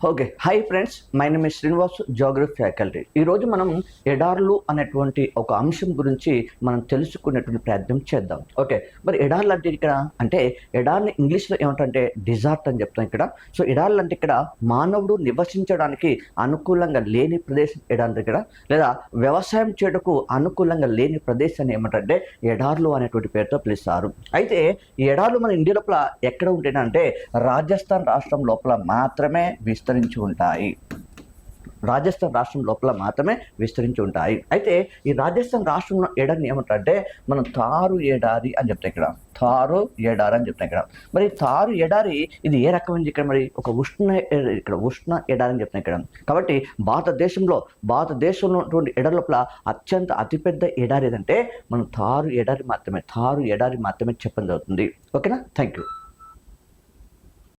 Okay. Hi friends, my name is Srinivas, Geography faculty. ఈరోజు మనం ఎడార్లు అనేటువంటి ఒక అంశం గురించి మనం తెలుసుకునేటువంటి ప్రయత్నం చేద్దాం. ఓకే, మరి ఎడార్లు అంటే ఇక్కడ అంటే ఎడార్ని ఇంగ్లీష్లో ఏమంటే డిజార్ట్ అని చెప్తాం ఇక్కడ. సో ఎడార్లు అంటే ఇక్కడ మానవుడు నివసించడానికి అనుకూలంగా లేని ప్రదేశం ఎడారి ఇక్కడ, లేదా వ్యవసాయం చేయటకు అనుకూలంగా లేని ప్రదేశాన్ని ఏమంటే ఎడార్లు అనేటువంటి పేరుతో పిలుస్తారు. అయితే ఈ ఎడార్లు మన ఇండియా లోపల ఎక్కడ ఉంటాయంటే రాజస్థాన్ రాష్ట్రం లోపల మాత్రమే విస్తరించి ఉంటాయి. రాజస్థాన్ రాష్ట్రం లోపల మాత్రమే విస్తరించి ఉంటాయి. అయితే ఈ రాజస్థాన్ రాష్ట్రంలో ఎడారిని ఏమంటారంటే మనం థారు ఎడారి అని చెప్తాం ఇక్కడ. థారు ఎడారి అని చెప్తాం ఇక్కడ. మరి థారు ఎడారి ఇది ఏ రకమైన ఇక్కడ మరి ఒక ఉష్ణ ఎడారి అని చెప్తాం ఇక్కడ. కాబట్టి భారతదేశంలో ఉన్నటువంటి ఎడారి లోపల అత్యంత అతిపెద్ద ఎడారి ఏదంటే మనం థారు ఎడారి మాత్రమే చెప్పడం జరుగుతుంది. ఓకేనా? Thank you.